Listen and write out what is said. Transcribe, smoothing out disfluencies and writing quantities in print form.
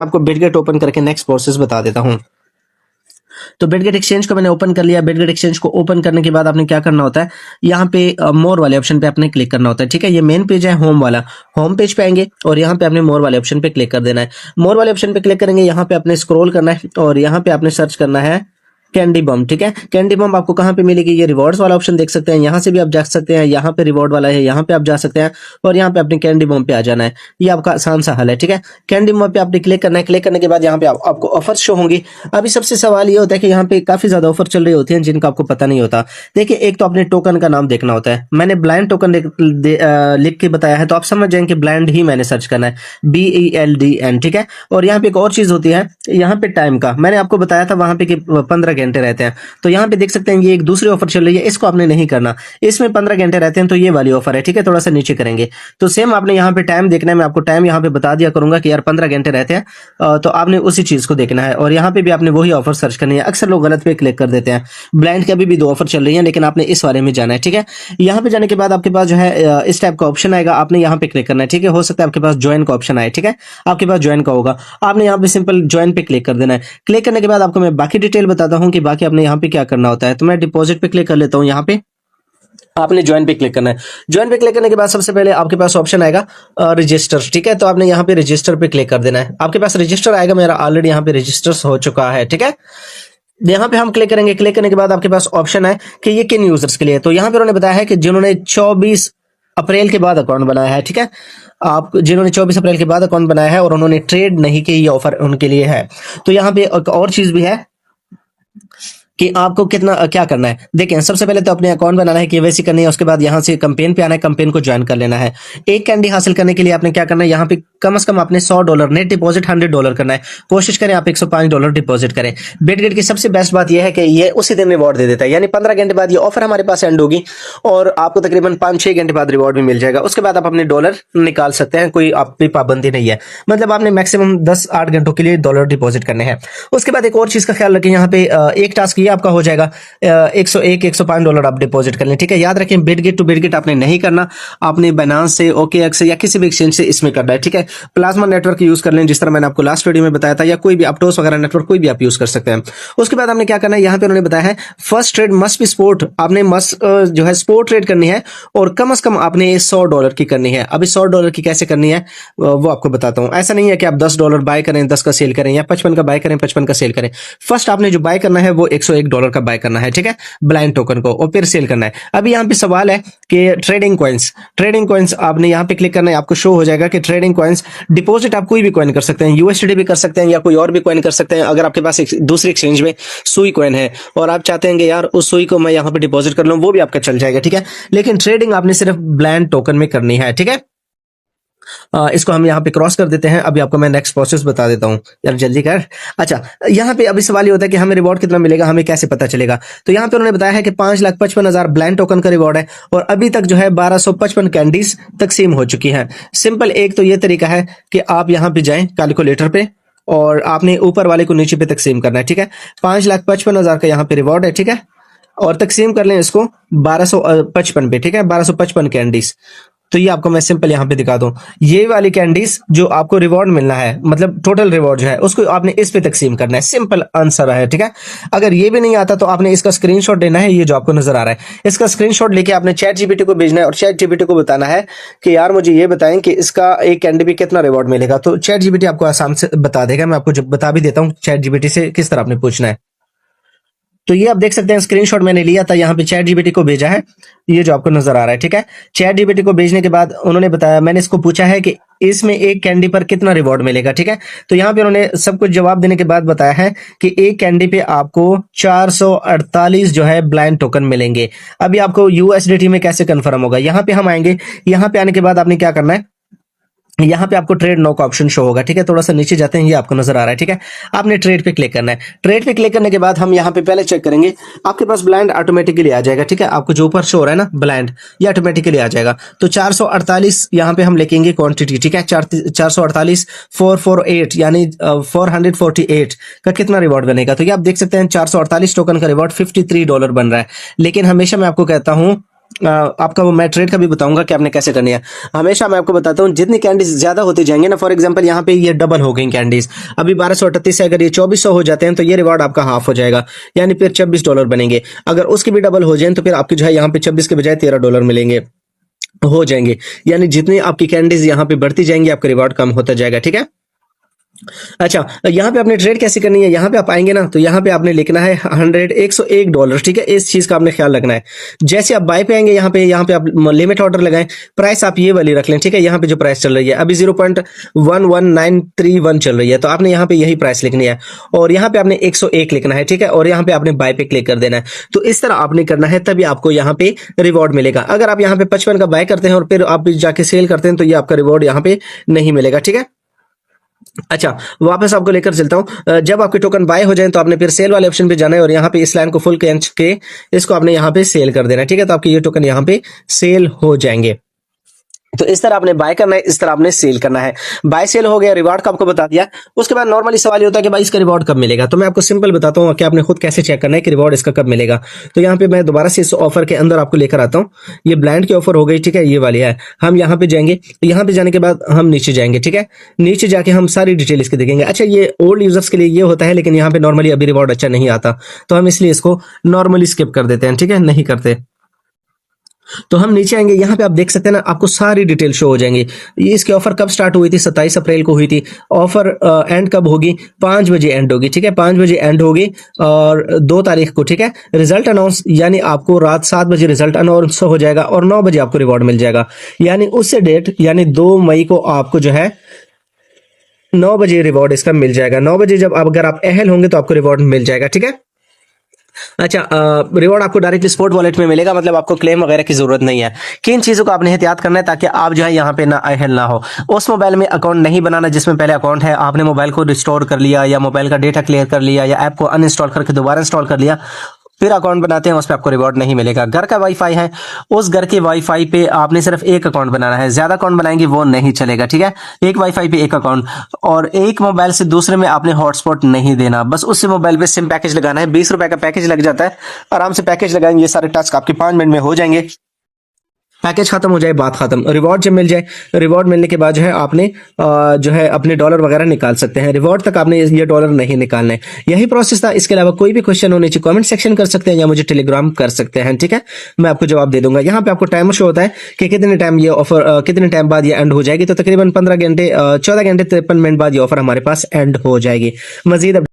आपको Bitget open करके next process बता देता हूँ। तो बिटगेट एक्सचेंज को मैंने ओपन कर लिया। बिटगेट एक्सचेंज को ओपन करने के बाद आपने क्या करना होता है, यहाँ पे मोर वाले ऑप्शन पे आपने क्लिक करना होता है। ठीक है, ये मेन पेज है होम वाला। होम पेज पे आएंगे और यहाँ पे आपने मोर वाले ऑप्शन पे क्लिक कर देना है। मोर वाले ऑप्शन पे क्लिक करेंगे, यहाँ पे आपने स्क्रॉल करना है और यहाँ पे आपने सर्च करना है कैंडी बम। ठीक है, कैंडी बम आपको कहाँ पे मिलेगी, ये रिवॉर्ड्स वाला ऑप्शन देख सकते हैं, यहाँ से भी आप जा सकते हैं, यहाँ पे रिवॉर्ड वाला है, यहाँ पे आप जा सकते हैं और यहाँ पे अपने कैंडी बम पे आ जाना है। ये आपका आसान सा हल है। ठीक है, कैंडी बम पे आपने क्लिक करना है। क्लिक करने के बाद यहाँ पे आपको ऑफर शो होंगी। अभी सबसे सवाल ये होता है कि यहाँ पे काफी ज्यादा ऑफर चल रही होती है जिनका आपको पता नहीं होता। देखिए, एक तो अपने टोकन का नाम देखना होता है। मैंने ब्लाइंड टोकन लिख के बताया है, तो आप समझ जाएंगे ब्लाइंड ही मैंने सर्च करना है, BELDN। ठीक है, और यहाँ पे एक और चीज होती है, यहाँ पे टाइम का मैंने आपको बताया था वहां पे कि 15 घंटे रहते हैं। तो यहाँ पे देख सकते हैं ये एक दूसरी ऑफर चल रही है, इसको आपने नहीं करना। इसमें 15 घंटे रहते हैं, तो ये वाली ऑफर है। ठीक है, थोड़ा सा नीचे करेंगे तो सेम आपने यहाँ पे टाइम देखना है। मैं आपको टाइम यहाँ पे बता दिया करूंगा कि यार 15 घंटे रहते हैं, तो आपने उसी चीज को देखना है और यहाँ पे भी आपने वही ऑफर सर्च करनी है। अक्सर लोग गलत पे क्लिक कर देते हैं। ब्लाइंड के अभी भी 2 ऑफर चल रही है, लेकिन आपने इस वाले में जाना है। ठीक है, यहाँ पे जाने के बाद आपके पास जो है इस टाइप का ऑप्शन आएगा, आपने यहाँ पे क्लिक करना है। ठीक है, हो सकता है आपके पास ज्वाइन का ऑप्शन आए। ठीक है, आपके पास ज्वाइन का होगा, आपने यहाँ पे सिंपल ज्वाइन पे क्लिक कर देना है। क्लिक करने के बाद आपको मैं बाकी डिटेल बताता हूँ कि बाकी आपने यहाँ पे क्या करना होता है। तो मैं डिपॉजिट पे क्लिक कर लेता हूँ। यहाँ पे आपने ज्वाइन पे क्लिक करना है। ज्वाइन पे क्लिक करने के बाद सबसे पहले आपके पास ऑप्शन आएगा रजिस्टर। ठीक है, तो आपने यहाँ पे रजिस्टर पे क्लिक कर देना है। आपके पास रजिस्टर आएगा, मेरा ऑलरेडी यहाँ पे रजिस्टर हो चुका है। ठीक है, यहाँ पे हम क्लिक करेंगे। क्लिक करने के बाद आपके पास ऑप्शन है कि ये किन यूजर्स के लिए। तो यहाँ पे उन्होंने बताया है कि जिन्होंने 24 अप्रैल के बाद अकाउंट बनाया है। ठीक है, आप जिन्होंने 24 अप्रैल के बाद अकाउंट बनाया है और उन्होंने ट्रेड नहीं की, ये ऑफर उनके लिए है। तो यहाँ पे एक और चीज भी है कि आपको कितना क्या करना है। देखें, सबसे पहले तो अपने अकाउंट बनाना है, केवाईसी करनी है, उसके बाद यहाँ से कैंपेन पे आना है, कैंपेन को ज्वाइन कर लेना है। एक कैंडी हासिल करने के लिए आपने क्या करना है, यहाँ पे कम से कम आपने $100 नेट डिपॉजिट $100 करना है। कोशिश करें आप $105 डिपॉजिट करें। बिटगेट की सबसे बेस्ट बात यह है कि ये उसी दिन रिवॉर्ड दे देता है, यानी 15 घंटे बाद ये ऑफर हमारे पास एंड होगी और आपको तकरीबन 5-6 घंटे बाद रिवॉर्ड भी मिल जाएगा। उसके बाद आप अपने डॉलर निकाल सकते हैं, कोई आप पे पाबंदी नहीं है। मतलब आपने मैक्सिमम 10-8 घंटों के लिए डॉलर डिपॉजिट करने हैं। उसके बाद एक और चीज का ख्याल रखें, यहाँ पे एक टास्क ये आपका हो जाएगा, $101-105 आप डिपॉजिट कर लें। ठीक है, याद रखें बिटगेट टू बिटगेट आपने नहीं करना, आपने बाइनेंस से, OKX से या किसी भी एक्सचेंज से इसमें करना है। ठीक है, प्लाज्मा नेटवर्क यूज कर लें जिस तरह मैंने आपको लास्ट वीडियो में बताया था, या कोई भी अपटोस वगैरह नेटवर्क कोई भी आप यूज कर सकते हैं। उसके बाद आपने क्या करना है, यहाँ पे उन्होंने बताया है first trade must be sport. आपने मस्ट जो है स्पोर्ट ट्रेड करनी है और कम से कम आपने $100 की करनी है। अभी $100 की कैसे करनी है वो आपको बताता हूं। ऐसा नहीं है कि आप $10 बाय करें, 10 का सेल करें, या 55 का बाय करें, 55 का सेल करें। फर्स्ट आपने जो बाय करना है वो $101 का बाय करना है। ठीक है, ब्लाइंड टोकन को, और फिर सेल करना है। अभी यहाँ पे सवाल है कि ट्रेडिंग कॉइंस आपने यहाँ पे क्लिक करना है, आपको शो हो जाएगा कि ट्रेडिंग कॉइंस डिपॉजिट आप कोई भी कॉइन कर सकते हैं, USDT भी कर सकते हैं या कोई और भी कॉइन कर सकते हैं। अगर आपके पास दूसरी एक्सचेंज में सुई कॉइन है और आप चाहते हैं कि यार उस सुई को मैं यहाँ पे डिपॉजिट कर लूँ, वो भी आपका चल जाएगा। ठीक है, लेकिन ट्रेडिंग आपने सिर्फ ब्लाइंड टोकन में करनी है। ठीक है, इसको हम यहाँ पे क्रॉस कर देते हैं। अभी आपको मैं नेक्स्ट प्रोसेस बता देता हूँ, यार जल्दी कर। अच्छा, यहाँ पे अभी सवाल ये होता है कि हमें रिवॉर्ड कितना मिलेगा, हमें कैसे पता चलेगा। तो यहाँ पे उन्होंने बताया है कि 5,55,000 ब्लाइंड टोकन का रिवॉर्ड है और अभी तक जो है 1255 कैंडीज तकसीम हो चुकी हैं। सिंपल एक तो ये तरीका है कि आप यहाँ पे जाएं कैलकुलेटर पे और आपने ऊपर वाले को नीचे पे तकसीम करना है। ठीक है, 5,55,000 का यहाँ पे रिवॉर्ड है। ठीक है, और तकसीम कर लें इसको 1255 पे। ठीक है, 1255 कैंडीज। तो ये आपको मैं सिंपल यहाँ पे दिखा दूं, ये वाली कैंडीज जो आपको रिवॉर्ड मिलना है, मतलब टोटल रिवॉर्ड जो है उसको आपने इस पे तकसीम करना है। सिंपल आंसर है। ठीक है, अगर ये भी नहीं आता तो आपने इसका स्क्रीनशॉट लेना है, ये जो आपको नजर आ रहा है इसका स्क्रीनशॉट लेके आपने ChatGPT को भेजना है और ChatGPT को बताना है कि यार मुझे ये बताएं कि इसका एक कैंडी पे कितना रिवॉर्ड मिलेगा। तो ChatGPT आपको आसाम से बता देगा। मैं आपको जब बता भी देता हूँ ChatGPT से किस तरह आपने पूछना है। तो ये आप देख सकते हैं, स्क्रीनशॉट मैंने लिया था, यहाँ पे ChatGPT को भेजा है, ये जो आपको नजर आ रहा है। ठीक है, ChatGPT को भेजने के बाद उन्होंने बताया, मैंने इसको पूछा है कि इसमें एक कैंडी पर कितना रिवॉर्ड मिलेगा। ठीक है, तो यहाँ पे उन्होंने सब कुछ जवाब देने के बाद बताया है कि एक कैंडी पे आपको 448 जो है ब्लाइंड टोकन मिलेंगे। अभी आपको USDT में कैसे कंफर्म होगा, यहाँ पे हम आएंगे। यहाँ पे आने के बाद आपने क्या करना है, यहाँ पे आपको ट्रेड नो का ऑप्शन शो होगा। ठीक है, थोड़ा सा नीचे जाते हैं, ये आपको नजर आ रहा है। ठीक है, आपने ट्रेड पे क्लिक करना है। ट्रेड पे क्लिक करने के बाद हम यहाँ पे पहले चेक करेंगे, आपके पास ब्लाइंड ऑटोमेटिकली आ जाएगा। ठीक है, आपको जो ऊपर शो हो रहा है ना ब्लाइंड, ये ऑटोमेटिकली आ जाएगा। तो 448 यहाँ पे हम लिखेंगे क्वांटिटी। ठीक है, 448 448 यानी 448 का कितना रिवॉर्ड बनेगा। तो ये आप देख सकते हैं 448 टोकन का रिवॉर्ड $53 बन रहा है। लेकिन हमेशा मैं आपको कहता हूं आपका वो मैं ट्रेड का भी बताऊंगा कि आपने कैसे करनी है। हमेशा मैं आपको बताता हूँ जितनी कैंडीज ज्यादा होती जाएंगे ना, फॉर एग्जांपल यहाँ पे ये डबल हो गई कैंडीज, अभी 1238 से अगर ये 2400 हो जाते हैं तो ये रिवॉर्ड आपका हाफ हो जाएगा, यानी फिर $26 बनेंगे। अगर उसके भी डबल हो जाए तो फिर आपकी जो है यहाँ पे 26 के बजाय $13 मिलेंगे, हो जाएंगे। यानी जितनी आपकी कैंडीज यहाँ पे बढ़ती जाएंगी आपका रिवॉर्ड कम होता जाएगा, ठीक है। अच्छा, यहाँ पे आपने ट्रेड कैसे करनी है, यहाँ पे आप आएंगे ना तो यहाँ पे आपने लिखना है $101, ठीक है। इस चीज का आपने ख्याल रखना है। जैसे आप बाय पे आएंगे यहाँ पे आप लिमिट ऑर्डर लगाएं, प्राइस आप ये वाली रख लें, ठीक है। यहाँ पे जो प्राइस चल रही है अभी 0.11931 चल रही है, तो आपने यहाँ पे यही प्राइस लिखनी है और यहाँ पे आपने 101 लिखना है, ठीक है। और यहाँ पे आपने बाय पे क्लिक कर देना है। तो इस तरह आपने करना है, तभी आपको यहाँ पे रिवॉर्ड मिलेगा। अगर आप यहाँ पे 55 का बाय करते हैं और फिर आप जाके सेल करते हैं तो ये आपका रिवॉर्ड यहाँ पे नहीं मिलेगा, ठीक है। अच्छा, वापस आपको लेकर चलता हूं। जब आपके टोकन बाय हो जाए तो आपने फिर सेल वाले ऑप्शन पे जाना है और यहाँ पे इस लाइन को फुल खींच के इसको आपने यहाँ पे सेल कर देना है, ठीक है। तो आपके ये टोकन यहाँ पे सेल हो जाएंगे। तो इस तरह आपने बाय करना है, इस तरह आपने सेल करना है। बाय सेल हो गया, रिवॉर्ड का आपको बता दिया। उसके बाद नॉर्मली सवाल ये होता है कि भाई इसका रिवॉर्ड कब मिलेगा, तो मैं आपको सिंपल बताता हूँ कि आपने खुद कैसे चेक करना है कि रिवॉर्ड इसका कब मिलेगा। तो यहाँ पे मैं दोबारा से इस ऑफर के अंदर आपको लेकर आता हूँ। ये ब्लाइंड की ऑफर हो गई, ठीक है, ये वाली है। हम यहाँ पे जाएंगे, यहाँ पे जाने के बाद हम नीचे जाएंगे, ठीक है। नीचे जाके हम सारी डिटेल इसके देखेंगे। अच्छा, ये ओल्ड यूजर्स के लिए ये होता है, लेकिन यहाँ पे नॉर्मली अभी रिवॉर्ड अच्छा नहीं आता, तो हम इसलिए इसको नॉर्मली स्किप कर देते हैं, ठीक है, नहीं करते। तो हम नीचे आएंगे, यहाँ पे आप देख सकते हैं ना, आपको सारी डिटेल शो हो जाएंगी। ये इसकी ऑफर कब स्टार्ट हुई थी, 27 अप्रैल को हुई थी। ऑफर एंड कब होगी, 5 बजे एंड होगी, ठीक है, 5 बजे एंड होगी और 2 तारीख को, ठीक है। रिजल्ट अनाउंस यानी आपको रात 7 बजे रिजल्ट अनाउंस हो जाएगा और 9 बजे आपको रिवॉर्ड मिल जाएगा। यानी उससे डेट यानी 2 मई को आपको जो है 9 बजे रिवॉर्ड इसका मिल जाएगा। 9 बजे जब अगर आप अहल होंगे तो आपको रिवॉर्ड मिल जाएगा, ठीक है। अच्छा, रिवॉर्ड आपको डायरेक्टली स्पॉट वॉलेट में मिलेगा, मतलब आपको क्लेम वगैरह की जरूरत नहीं है। किन चीजों को आपने एहतियात करना है ताकि आप जो है यहाँ पे ना अहल ना हो। उस मोबाइल में अकाउंट नहीं बनाना जिसमें पहले अकाउंट है, आपने मोबाइल को रिस्टोर कर लिया या मोबाइल का डेटा क्लियर कर लिया या ऐप को अनइंस्टॉल करके दोबारा इंस्टॉल कर लिया, फिर अकाउंट बनाते हैं, उस पर आपको रिवॉर्ड नहीं मिलेगा। घर का वाईफाई है, उस घर के वाईफाई पे आपने सिर्फ एक अकाउंट बनाना है, ज्यादा अकाउंट बनाएंगे वो नहीं चलेगा, ठीक है। एक वाईफाई पे एक अकाउंट, और एक मोबाइल से दूसरे में आपने हॉटस्पॉट नहीं देना, बस उसी मोबाइल पे सिम पैकेज लगाना है। 20 रुपए का पैकेज लग जाता है, आराम से पैकेज लगाएंगे, ये सारे टास्क आपके 5 मिनट में हो जाएंगे। पैकेज खत्म हो जाए, बात खत्म। रिवॉर्ड जब मिल जाए, रिवॉर्ड मिलने के बाद जो है आपने जो है अपने डॉलर वगैरह निकाल सकते हैं। रिवॉर्ड तक आपने ये डॉलर नहीं निकालने, यही प्रोसेस था। इसके अलावा कोई भी क्वेश्चन होने चाहिए कमेंट सेक्शन कर सकते हैं या मुझे टेलीग्राम कर सकते हैं, ठीक है, मैं आपको जवाब दे दूंगा। यहाँ पे आपको टाइमर शो होता है कि कितने टाइम ये ऑफर कितने टाइम बाद ये एंड हो जाएगी। तो तकरीबन 14 घंटे 53 मिनट बाद ये ऑफर हमारे पास एंड हो जाएगी। मजीद